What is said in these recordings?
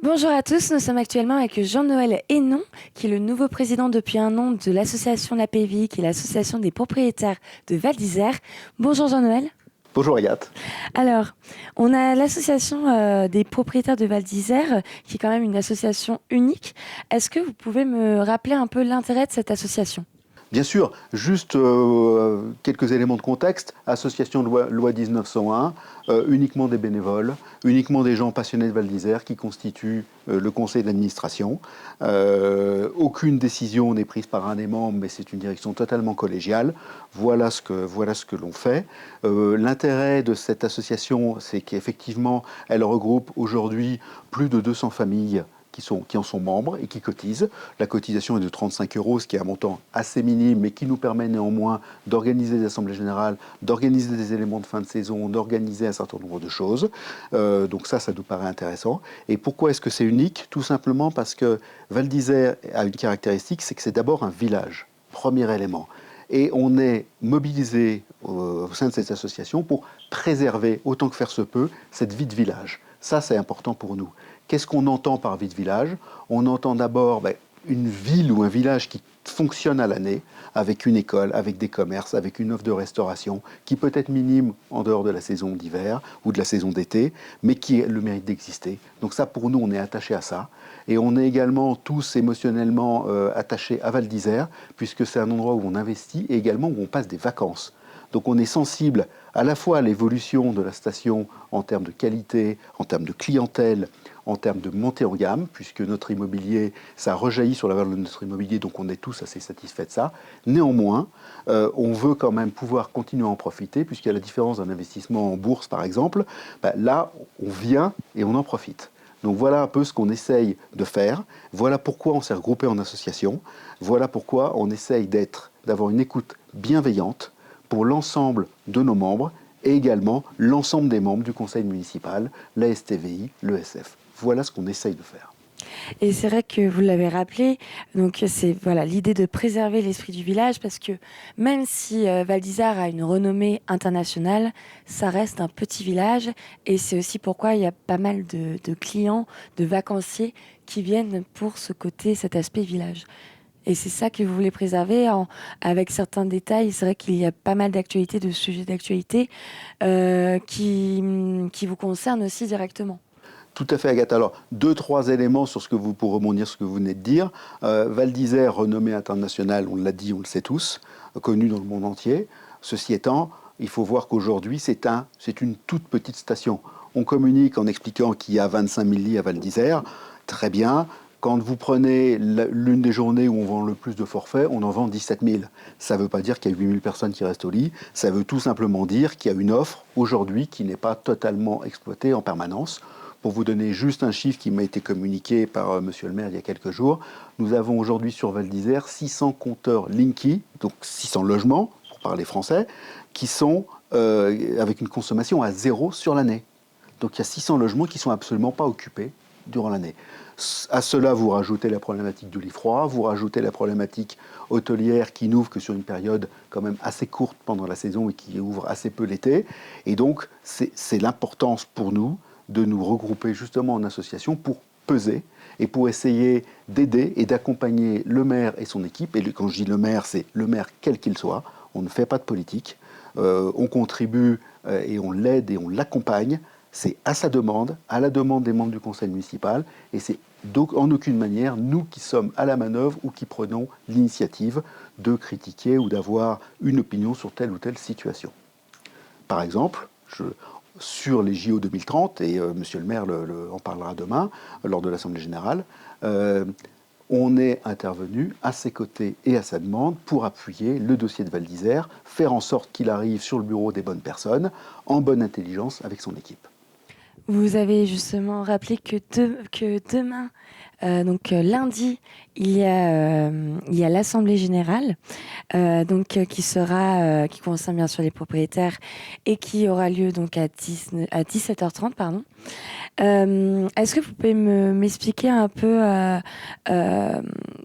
Bonjour à tous, nous sommes actuellement avec Jean-Noël Hénon, qui est le nouveau président depuis un an de l'association l'APV, qui est l'association des propriétaires de Val d'Isère. Bonjour Jean-Noël. Bonjour Agathe. Alors, on a l'association des propriétaires de Val d'Isère, qui est quand même une association unique. Est-ce que vous pouvez me rappeler un peu l'intérêt de cette association ? Bien sûr, juste quelques éléments de contexte. Association loi 1901, uniquement des bénévoles, uniquement des gens passionnés de Val d'Isère qui constituent le conseil d'administration. Aucune décision n'est prise par un des membres, mais c'est une direction totalement collégiale. Voilà ce que l'on fait. L'intérêt de cette association, c'est qu'effectivement, elle regroupe aujourd'hui plus de 200 familles qui en sont membres et qui cotisent. La cotisation est de 35 euros, ce qui est un montant assez minime, mais qui nous permet néanmoins d'organiser des assemblées générales, d'organiser des éléments de fin de saison, d'organiser un certain nombre de choses. Donc ça nous paraît intéressant. Et pourquoi est-ce que c'est unique ? Tout simplement parce que Val d'Isère a une caractéristique, c'est que c'est d'abord un village, premier élément. Et on est mobilisé au sein de cette association pour préserver, autant que faire se peut, cette vie de village. Ça, c'est important pour nous. Qu'est-ce qu'on entend par vie de village ? On entend d'abord une ville ou un village qui fonctionne à l'année, avec une école, avec des commerces, avec une offre de restauration, qui peut être minime en dehors de la saison d'hiver ou de la saison d'été, mais qui a le mérite d'exister. Donc ça, pour nous, on est attaché à ça. Et on est également tous émotionnellement attachés à Val d'Isère, puisque c'est un endroit où on investit et également où on passe des vacances. Donc on est sensible à la fois à l'évolution de la station en termes de qualité, en termes de clientèle, en termes de montée en gamme, puisque notre immobilier, ça rejaillit sur la valeur de notre immobilier, donc on est tous assez satisfaits de ça. Néanmoins, on veut quand même pouvoir continuer à en profiter, puisqu'à la différence d'un investissement en bourse, par exemple, là, on vient et on en profite. Donc voilà un peu ce qu'on essaye de faire. Voilà pourquoi on s'est regroupé en association. Voilà pourquoi on essaye d'avoir une écoute bienveillante pour l'ensemble de nos membres et également l'ensemble des membres du conseil municipal, la STVI, l'ESF. Voilà ce qu'on essaye de faire. Et c'est vrai que vous l'avez rappelé, donc c'est voilà l'idée de préserver l'esprit du village parce que même si Val d'Isère a une renommée internationale, ça reste un petit village et c'est aussi pourquoi il y a pas mal de clients, de vacanciers qui viennent pour ce côté, cet aspect village. Et c'est ça que vous voulez préserver avec certains détails. C'est vrai qu'il y a pas mal d'actualités, de sujets d'actualité qui vous concernent aussi directement. Tout à fait, Agathe. Alors, deux, trois éléments pour rebondir sur ce que vous venez de dire. Val d'Isère, renommée internationale, on l'a dit, on le sait tous, connue dans le monde entier. Ceci étant, il faut voir qu'aujourd'hui, c'est une toute petite station. On communique en expliquant qu'il y a 25 000 lits à Val d'Isère. Très bien. Quand vous prenez l'une des journées où on vend le plus de forfaits, on en vend 17 000. Ça ne veut pas dire qu'il y a 8 000 personnes qui restent au lit. Ça veut tout simplement dire qu'il y a une offre aujourd'hui qui n'est pas totalement exploitée en permanence. Pour vous donner juste un chiffre qui m'a été communiqué par Monsieur le maire il y a quelques jours, nous avons aujourd'hui sur Val d'Isère 600 compteurs Linky, donc 600 logements, pour parler français, qui sont avec une consommation à zéro sur l'année. Donc il y a 600 logements qui ne sont absolument pas occupés durant l'année. À cela, vous rajoutez la problématique du lit froid, vous rajoutez la problématique hôtelière qui n'ouvre que sur une période quand même assez courte pendant la saison et qui ouvre assez peu l'été. Et donc, c'est l'importance pour nous de nous regrouper justement en association pour peser et pour essayer d'aider et d'accompagner le maire et son équipe. Et quand je dis le maire, c'est le maire quel qu'il soit. On ne fait pas de politique. On contribue et on l'aide et on l'accompagne. C'est à sa demande, à la demande des membres du conseil municipal. Et c'est donc en aucune manière nous qui sommes à la manœuvre ou qui prenons l'initiative de critiquer ou d'avoir une opinion sur telle ou telle situation. Par exemple, sur les JO 2030, et Monsieur le maire en parlera demain lors de l'Assemblée générale, on est intervenu à ses côtés et à sa demande pour appuyer le dossier de Val d'Isère, faire en sorte qu'il arrive sur le bureau des bonnes personnes, en bonne intelligence avec son équipe. Vous avez justement rappelé que demain, lundi, il y a l'Assemblée générale, qui concerne bien sûr les propriétaires et qui aura lieu donc à 17h30, pardon. Est-ce que vous pouvez m'expliquer un peu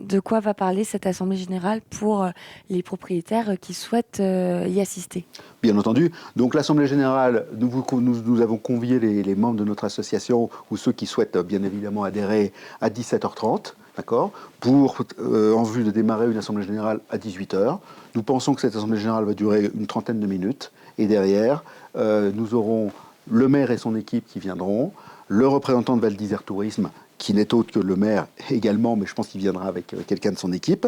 de quoi va parler cette Assemblée générale pour les propriétaires qui souhaitent y assister. Bien entendu. Donc l'Assemblée générale, nous avons convié les membres de notre association ou ceux qui souhaitent bien évidemment adhérer à 17h30, d'accord, en vue de démarrer une Assemblée générale à 18h. Nous pensons que cette Assemblée générale va durer une trentaine de minutes. Et derrière, nous aurons le maire et son équipe qui viendront, le représentant de Val d'Isère Tourisme, qui n'est autre que le maire également, mais je pense qu'il viendra avec quelqu'un de son équipe.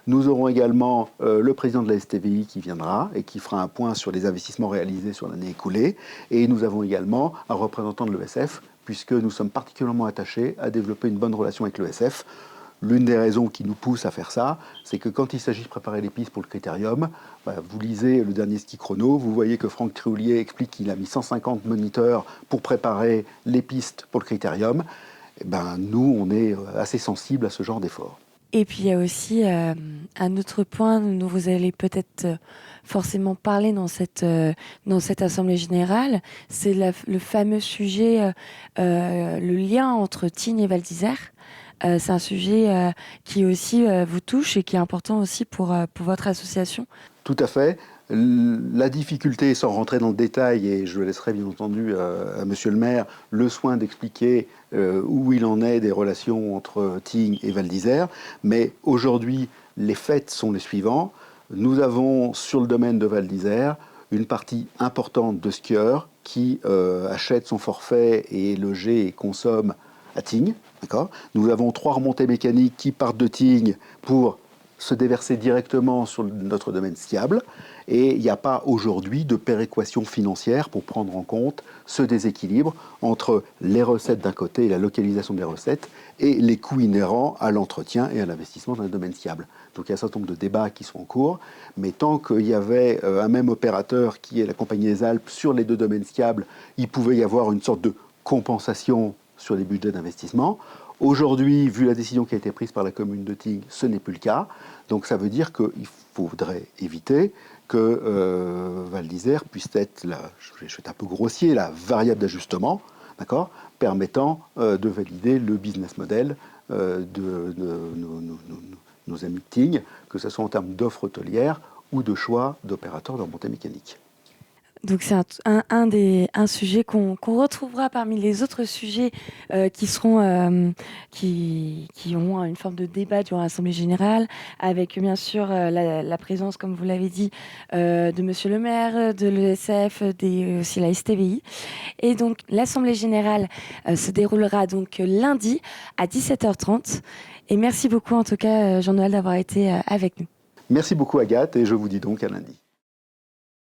Nous aurons également le président de la STVI qui viendra et qui fera un point sur les investissements réalisés sur l'année écoulée. Et nous avons également un représentant de l'ESF, puisque nous sommes particulièrement attachés à développer une bonne relation avec l'ESF. L'une des raisons qui nous pousse à faire ça, c'est que quand il s'agit de préparer les pistes pour le critérium, vous lisez le dernier ski chrono, vous voyez que Franck Trioulier explique qu'il a mis 150 moniteurs pour préparer les pistes pour le critérium. Nous, on est assez sensibles à ce genre d'effort. Et puis il y a aussi un autre point dont vous allez peut-être forcément parler dans cette Assemblée générale, c'est le fameux sujet, le lien entre Tignes et Val d'Isère. C'est un sujet qui aussi vous touche et qui est important aussi pour votre association. Tout à fait. La difficulté, sans rentrer dans le détail, et je laisserai bien entendu à Monsieur le maire le soin d'expliquer où il en est des relations entre Tignes et Val d'Isère, mais aujourd'hui, les faits sont les suivants. Nous avons sur le domaine de Val d'Isère une partie importante de skieurs qui achètent son forfait et est logé et consomme à Tignes. Nous avons 3 remontées mécaniques qui partent de Tignes pour se déverser directement sur notre domaine skiable. Et il n'y a pas aujourd'hui de péréquation financière pour prendre en compte ce déséquilibre entre les recettes d'un côté et la localisation des recettes et les coûts inhérents à l'entretien et à l'investissement dans un domaine skiable. Donc il y a un certain nombre de débats qui sont en cours, mais tant qu'il y avait un même opérateur qui est la Compagnie des Alpes sur les 2 domaines skiables, il pouvait y avoir une sorte de compensation sur les budgets d'investissement. Aujourd'hui, vu la décision qui a été prise par la commune de Tignes, ce n'est plus le cas. Donc ça veut dire qu'il faudrait éviter que Val d'Isère puisse être, je vais être un peu grossier, la variable d'ajustement, d'accord, permettant de valider le business model de nos amis de Tignes, que ce soit en termes d'offres hôtelières ou de choix d'opérateurs de remontée mécanique. Donc c'est un sujet qu'on retrouvera parmi les autres sujets qui ont une forme de débat durant l'Assemblée générale, avec bien sûr la présence, comme vous l'avez dit, de Monsieur le maire, de l'ESF, aussi la STVI. Et donc l'Assemblée générale se déroulera donc lundi à 17h30. Et merci beaucoup en tout cas Jean-Noël d'avoir été avec nous. Merci beaucoup Agathe et je vous dis donc à lundi.